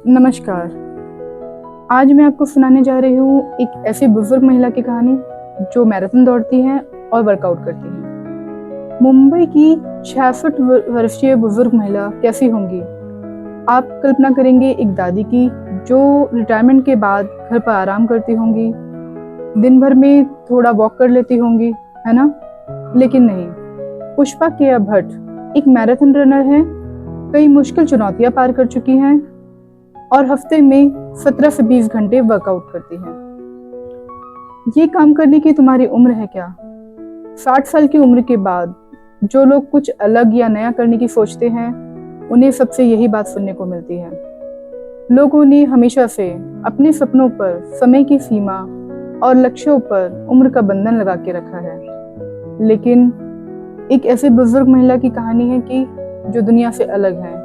नमस्कार। आज मैं आपको सुनाने जा रही हूँ एक ऐसी बुजुर्ग महिला की कहानी जो मैराथन दौड़ती है और वर्कआउट करती है। मुंबई की 66 वर्षीय बुजुर्ग महिला कैसी होंगी? आप कल्पना करेंगे एक दादी की जो रिटायरमेंट के बाद घर पर आराम करती होंगी, दिन भर में थोड़ा वॉक कर लेती होंगी, है ना? लेकिन नहीं, पुष्पा केया भट्ट एक मैराथन रनर है। कई मुश्किल चुनौतियां पार कर चुकी हैं और हफ्ते में 17 से 20 घंटे वर्कआउट करती हैं। ये काम करने की तुम्हारी उम्र है क्या? 60 साल की उम्र के बाद जो लोग कुछ अलग या नया करने की सोचते हैं, उन्हें सबसे यही बात सुनने को मिलती है। लोगों ने हमेशा से अपने सपनों पर समय की सीमा और लक्ष्यों पर उम्र का बंधन लगा के रखा है, लेकिन एक ऐसी बुजुर्ग महिला की कहानी है कि जो दुनिया से अलग है।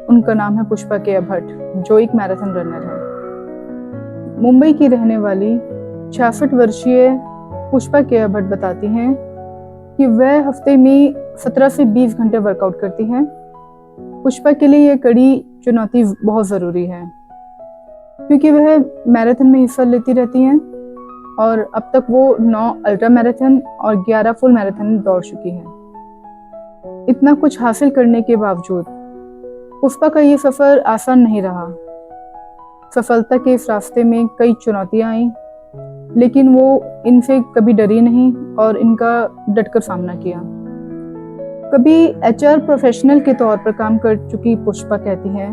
उनका नाम है पुष्पा केया भट्ट, जो एक मैराथन रनर है। मुंबई की रहने वाली 66 वर्षीय पुष्पा केया भट्ट बताती हैं कि वह हफ्ते में 17 से 20 घंटे वर्कआउट करती हैं। पुष्पा के लिए यह कड़ी चुनौती बहुत ज़रूरी है, क्योंकि वह मैराथन में हिस्सा लेती रहती हैं और अब तक वो 9 अल्ट्रा मैराथन और 11 फुल मैराथन दौड़ चुकी हैं। इतना कुछ हासिल करने के बावजूद पुष्पा का ये सफ़र आसान नहीं रहा। सफलता के इस रास्ते में कई चुनौतियां आईं, लेकिन वो इनसे कभी डरी नहीं और इनका डटकर सामना किया। कभी एचआर प्रोफेशनल के तौर पर काम कर चुकी पुष्पा कहती हैं,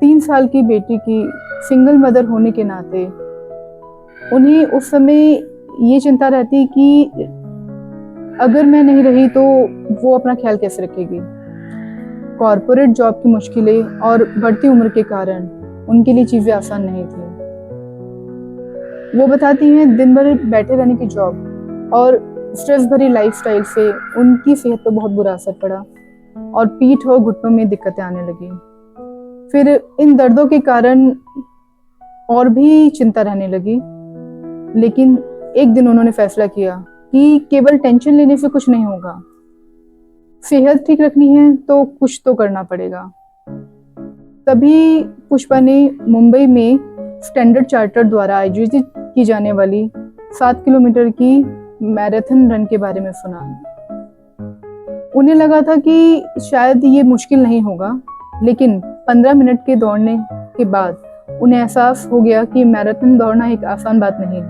3 साल की बेटी की सिंगल मदर होने के नाते उन्हें उस समय ये चिंता रहती कि अगर मैं नहीं रही तो वो अपना ख्याल कैसे रखेगी। कॉर्पोरेट जॉब की मुश्किलें और बढ़ती उम्र के कारण उनके लिए चीज़ें आसान नहीं थी। वो बताती हैं, दिन भर बैठे रहने की जॉब और स्ट्रेस भरी लाइफस्टाइल से उनकी सेहत पर बहुत बुरा असर पड़ा और पीठ और घुटनों में दिक्कतें आने लगी। फिर इन दर्दों के कारण और भी चिंता रहने लगी, लेकिन एक दिन उन्होंने फैसला किया कि केवल टेंशन लेने से कुछ नहीं होगा। सेहत ठीक रखनी है तो कुछ तो करना पड़ेगा। तभी पुष्पा ने मुंबई में स्टैंडर्ड चार्टर्ड द्वारा आयोजित की जाने वाली 7 किलोमीटर की मैराथन रन के बारे में सुना। उन्हें लगा था कि शायद ये मुश्किल नहीं होगा, लेकिन 15 मिनट के दौड़ने के बाद उन्हें एहसास हो गया कि मैराथन दौड़ना एक आसान बात नहीं है।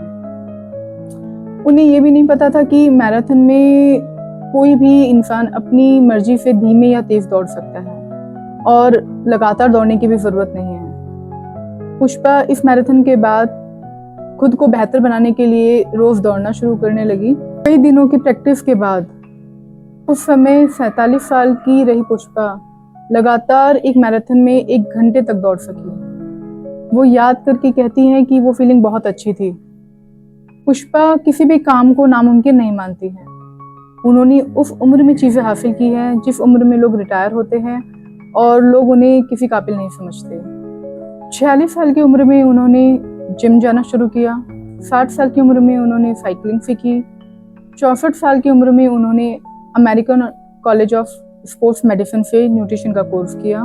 उन्हें ये भी नहीं पता था कि मैराथन में कोई भी इंसान अपनी मर्जी से धीमे या तेज दौड़ सकता है और लगातार दौड़ने की भी जरूरत नहीं है। पुष्पा इस मैराथन के बाद खुद को बेहतर बनाने के लिए रोज दौड़ना शुरू करने लगी। कई दिनों की प्रैक्टिस के बाद उस समय 47 साल की रही पुष्पा लगातार एक मैराथन में 1 घंटे तक दौड़ सकी। वो याद करके कहती हैं कि वो फीलिंग बहुत अच्छी थी। पुष्पा किसी भी काम को नामुमकिन नहीं मानती है। उन्होंने उस उम्र में चीज़ें हासिल की हैं जिस उम्र में लोग रिटायर होते हैं और लोग उन्हें किसी काबिल नहीं समझते। 46 साल की उम्र में उन्होंने जिम जाना शुरू किया। 60 साल की उम्र में उन्होंने साइकिलिंग सीखी। 64 साल की उम्र में उन्होंने American college of sports medicine से न्यूट्रिशन का कोर्स किया।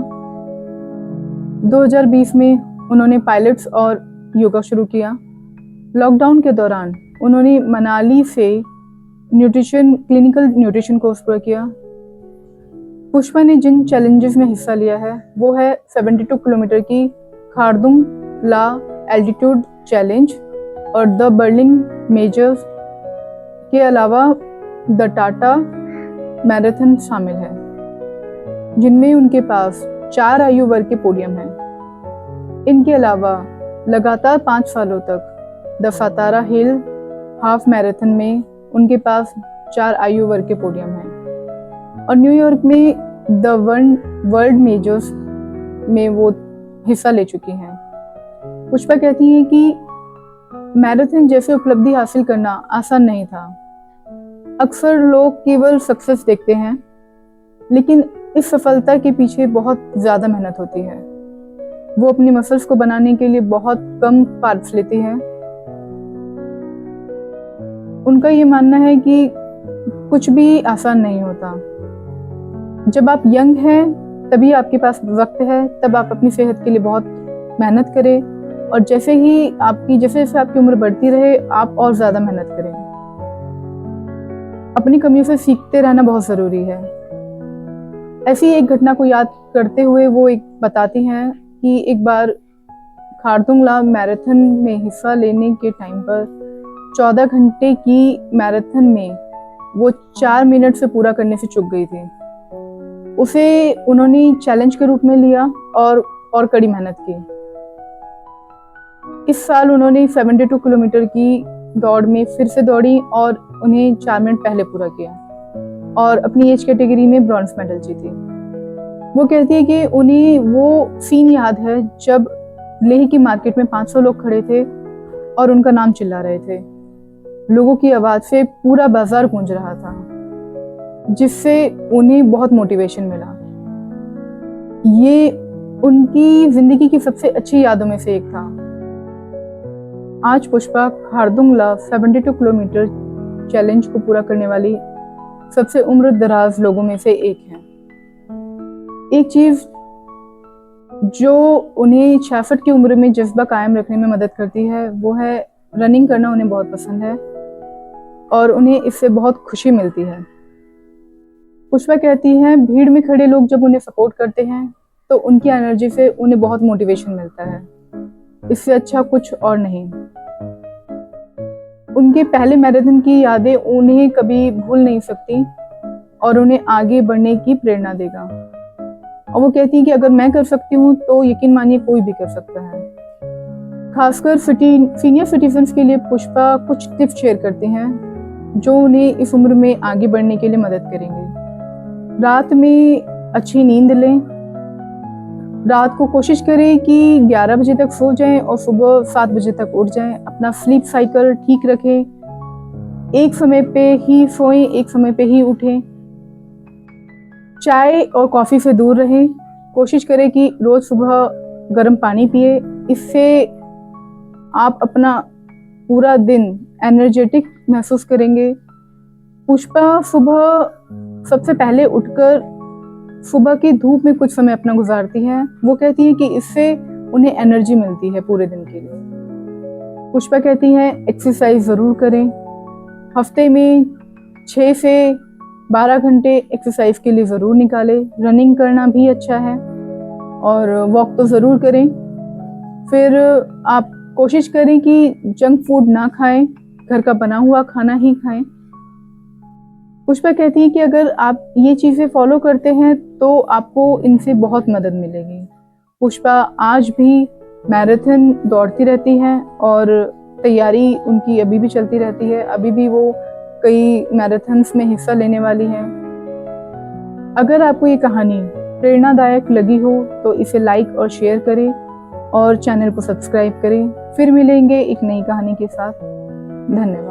2020 में उन्होंने पायलट्स और योगा शुरू किया। लॉकडाउन के दौरान उन्होंने मनाली से क्लिनिकल न्यूट्रिशन कोर्स पूरा किया। पुष्पा ने जिन चैलेंजेस में हिस्सा लिया है वो है 72 किलोमीटर की खारदुंग ला एल्टीट्यूड चैलेंज और द बर्लिन मेजर्स के अलावा द टाटा मैराथन शामिल है, जिनमें उनके पास 4 आयु वर्ग के पोडियम हैं। इनके अलावा लगातार 5 सालों तक the Satara hill half marathon में उनके पास 4 आयु वर्ग के पोडियम हैं और न्यूयॉर्क में द वर्ल्ड मेजर्स में वो हिस्सा ले चुकी हैं। पुष्पा कहती हैं कि मैराथन जैसे उपलब्धि हासिल करना आसान नहीं था। अक्सर लोग केवल सक्सेस देखते हैं, लेकिन इस सफलता के पीछे बहुत ज़्यादा मेहनत होती है। वो अपनी मसल्स को बनाने के लिए बहुत कम कार्ब्स लेती हैं। उनका ये मानना है कि कुछ भी आसान नहीं होता। जब आप यंग हैं तभी आपके पास वक्त है, तब आप अपनी सेहत के लिए बहुत मेहनत करें और जैसे जैसे आपकी उम्र बढ़ती रहे आप और ज़्यादा मेहनत करें। अपनी कमियों से सीखते रहना बहुत ज़रूरी है। ऐसी एक घटना को याद करते हुए वो एक बताती हैं कि एक बार खारदुंग मैराथन में हिस्सा लेने के टाइम पर 14 घंटे की मैराथन में वो 4 मिनट से पूरा करने से चूक गई थी। उसे उन्होंने चैलेंज के रूप में लिया और कड़ी मेहनत की। इस साल उन्होंने 72 किलोमीटर की दौड़ में फिर से दौड़ी और उन्हें 4 मिनट पहले पूरा किया और अपनी एज कैटेगरी में ब्रॉन्ज मेडल जीती। वो कहती है कि उन्हें वो सीन याद है जब लेह की मार्केट में 500 लोग खड़े थे और उनका नाम चिल्ला रहे थे। लोगों की आवाज से पूरा बाजार गूंज रहा था, जिससे उन्हें बहुत मोटिवेशन मिला। ये उनकी जिंदगी की सबसे अच्छी यादों में से एक था। आज पुष्पा खारदुंग 72 किलोमीटर चैलेंज को पूरा करने वाली सबसे उम्र दराज लोगों में से एक है। एक चीज जो उन्हें 66 की उम्र में जज्बा कायम रखने में मदद करती है वो है रनिंग करना। उन्हें बहुत पसंद है और उन्हें इससे बहुत खुशी मिलती है। पुष्पा कहती हैं भीड़ में खड़े लोग जब उन्हें सपोर्ट करते हैं तो उनकी एनर्जी से उन्हें बहुत मोटिवेशन मिलता है। इससे अच्छा कुछ और नहीं। उनके पहले मैराथन की यादें उन्हें कभी भूल नहीं सकती और उन्हें आगे बढ़ने की प्रेरणा देगा। और वो कहती हैं कि अगर मैं कर सकती हूँ तो यकीन मानिए कोई भी कर सकता है। खासकर सीनियर सिटीजन्स के लिए पुष्पा कुछ टिप्स शेयर करते हैं जो उन्हें इस उम्र में आगे बढ़ने के लिए मदद करेंगे। रात में अच्छी नींद लें। रात को कोशिश करें कि 11 बजे तक सो जाएं और सुबह 7 बजे तक उठ जाएं। अपना स्लीप साइकिल ठीक रखें। एक समय पे ही सोएं, एक समय पे ही उठें। चाय और कॉफ़ी से दूर रहें। कोशिश करें कि रोज़ सुबह गर्म पानी पिए। इससे आप अपना पूरा दिन एनर्जेटिक महसूस करेंगे। पुष्पा सुबह सबसे पहले उठकर सुबह की धूप में कुछ समय अपना गुजारती हैं। वो कहती हैं कि इससे उन्हें एनर्जी मिलती है पूरे दिन के लिए। पुष्पा कहती हैं एक्सरसाइज ज़रूर करें। हफ्ते में 6 से 12 घंटे एक्सरसाइज के लिए ज़रूर निकालें। रनिंग करना भी अच्छा है और वॉक तो ज़रूर करें। फिर आप कोशिश करें कि जंक फूड ना खाएं, घर का बना हुआ खाना ही खाएं। पुष्पा कहती है कि अगर आप ये चीज़ें फॉलो करते हैं तो आपको इनसे बहुत मदद मिलेगी। पुष्पा आज भी मैराथन दौड़ती रहती हैं और तैयारी उनकी अभी भी चलती रहती है। अभी भी वो कई मैराथन्स में हिस्सा लेने वाली हैं। अगर आपको ये कहानी प्रेरणादायक लगी हो तो इसे लाइक और शेयर करें और चैनल को सब्सक्राइब करें। फिर मिलेंगे एक नई कहानी के साथ। धन्यवाद।